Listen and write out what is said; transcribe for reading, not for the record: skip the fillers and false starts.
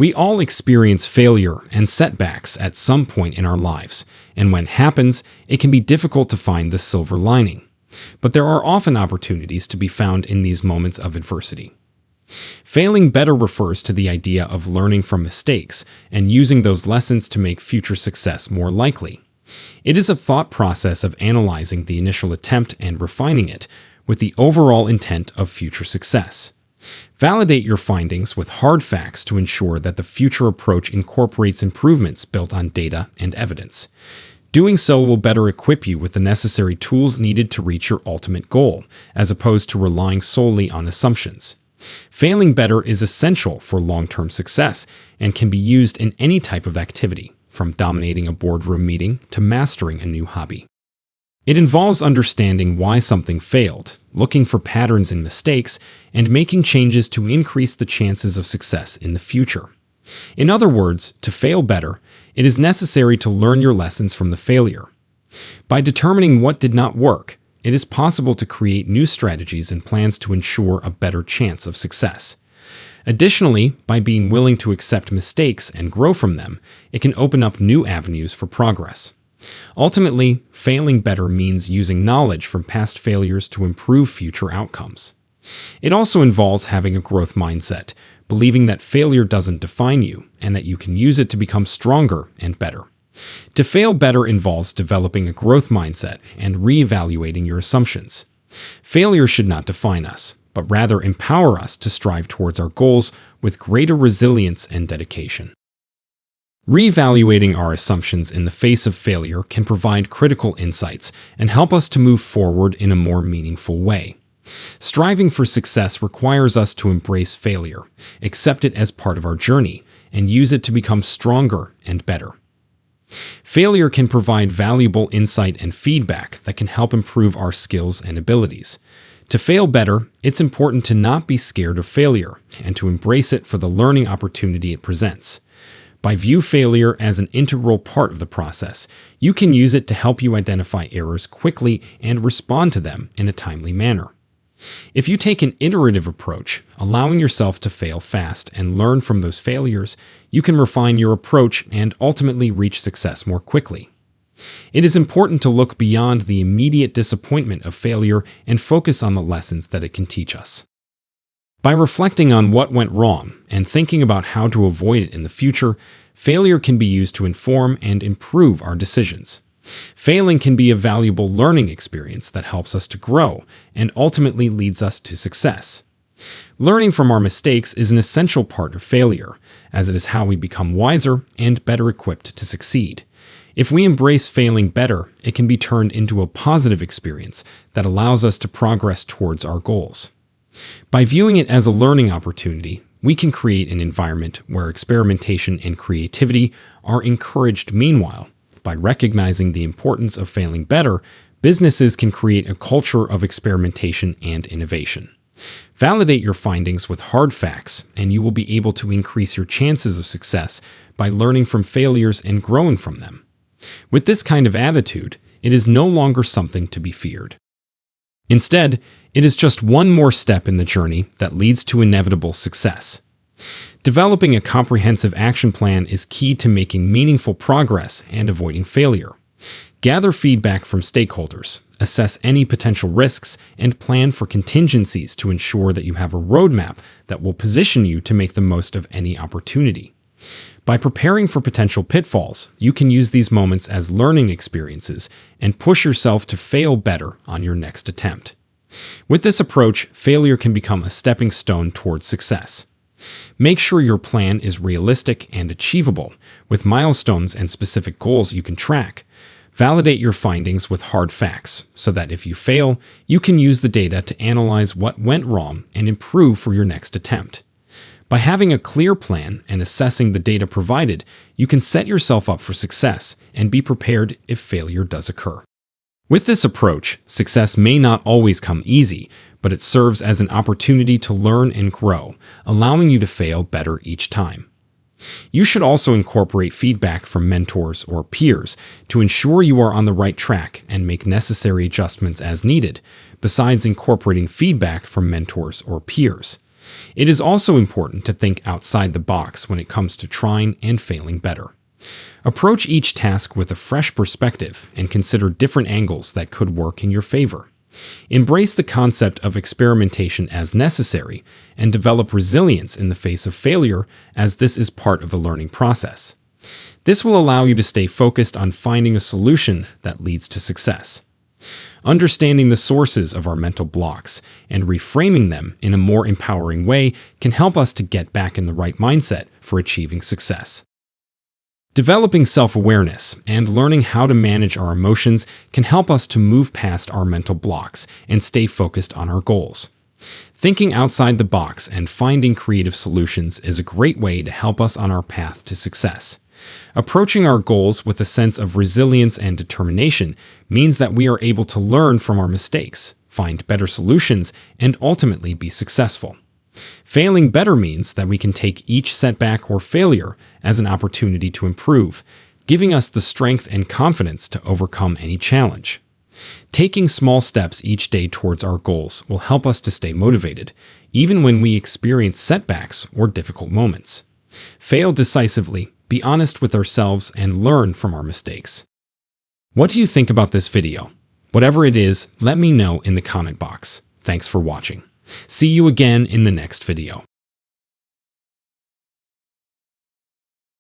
We all experience failure and setbacks at some point in our lives, and when it happens, it can be difficult to find the silver lining. But there are often opportunities to be found in these moments of adversity. Failing better refers to the idea of learning from mistakes and using those lessons to make future success more likely. It is a thought process of analyzing the initial attempt and refining it with the overall intent of future success. Validate your findings with hard facts to ensure that the future approach incorporates improvements built on data and evidence. Doing so will better equip you with the necessary tools needed to reach your ultimate goal, as opposed to relying solely on assumptions. Failing better is essential for long-term success and can be used in any type of activity, from dominating a boardroom meeting to mastering a new hobby. It involves understanding why something failed, looking for patterns in mistakes, and making changes to increase the chances of success in the future. In other words, to fail better, it is necessary to learn your lessons from the failure. By determining what did not work, it is possible to create new strategies and plans to ensure a better chance of success. Additionally, by being willing to accept mistakes and grow from them, it can open up new avenues for progress. Ultimately, failing better means using knowledge from past failures to improve future outcomes. It also involves having a growth mindset, believing that failure doesn't define you and that you can use it to become stronger and better. To fail better involves developing a growth mindset and reevaluating your assumptions. Failure should not define us, but rather empower us to strive towards our goals with greater resilience and dedication. Reevaluating our assumptions in the face of failure can provide critical insights and help us to move forward in a more meaningful way. Striving for success requires us to embrace failure, accept it as part of our journey, and use it to become stronger and better. Failure can provide valuable insight and feedback that can help improve our skills and abilities. To fail better, it's important to not be scared of failure and to embrace it for the learning opportunity it presents. By view failure as an integral part of the process, you can use it to help you identify errors quickly and respond to them in a timely manner. If you take an iterative approach, allowing yourself to fail fast and learn from those failures, you can refine your approach and ultimately reach success more quickly. It is important to look beyond the immediate disappointment of failure and focus on the lessons that it can teach us. By reflecting on what went wrong and thinking about how to avoid it in the future, failure can be used to inform and improve our decisions. Failing can be a valuable learning experience that helps us to grow and ultimately leads us to success. Learning from our mistakes is an essential part of failure, as it is how we become wiser and better equipped to succeed. If we embrace failing better, it can be turned into a positive experience that allows us to progress towards our goals. By viewing it as a learning opportunity, we can create an environment where experimentation and creativity are encouraged. Meanwhile, by recognizing the importance of failing better, businesses can create a culture of experimentation and innovation. Validate your findings with hard facts, and you will be able to increase your chances of success by learning from failures and growing from them. With this kind of attitude, it is no longer something to be feared. Instead, it is just one more step in the journey that leads to inevitable success. Developing a comprehensive action plan is key to making meaningful progress and avoiding failure. Gather feedback from stakeholders, assess any potential risks, and plan for contingencies to ensure that you have a roadmap that will position you to make the most of any opportunity. By preparing for potential pitfalls, you can use these moments as learning experiences and push yourself to fail better on your next attempt. With this approach, failure can become a stepping stone towards success. Make sure your plan is realistic and achievable, with milestones and specific goals you can track. Validate your findings with hard facts, so that if you fail, you can use the data to analyze what went wrong and improve for your next attempt. By having a clear plan and assessing the data provided, you can set yourself up for success and be prepared if failure does occur. With this approach, success may not always come easy, but it serves as an opportunity to learn and grow, allowing you to fail better each time. You should also incorporate feedback from mentors or peers to ensure you are on the right track and make necessary adjustments as needed, besides incorporating feedback from mentors or peers. It is also important to think outside the box when it comes to trying and failing better. Approach each task with a fresh perspective and consider different angles that could work in your favor. Embrace the concept of experimentation as necessary and develop resilience in the face of failure, as this is part of the learning process. This will allow you to stay focused on finding a solution that leads to success. Understanding the sources of our mental blocks and reframing them in a more empowering way can help us to get back in the right mindset for achieving success. Developing self-awareness and learning how to manage our emotions can help us to move past our mental blocks and stay focused on our goals. Thinking outside the box and finding creative solutions is a great way to help us on our path to success. Approaching our goals with a sense of resilience and determination means that we are able to learn from our mistakes, find better solutions, and ultimately be successful. Failing better means that we can take each setback or failure as an opportunity to improve, giving us the strength and confidence to overcome any challenge. Taking small steps each day towards our goals will help us to stay motivated, even when we experience setbacks or difficult moments. Fail decisively, be honest with ourselves, and learn from our mistakes. What do you think about this video? Whatever it is, let me know in the comment box. Thanks for watching. See you again in the next video.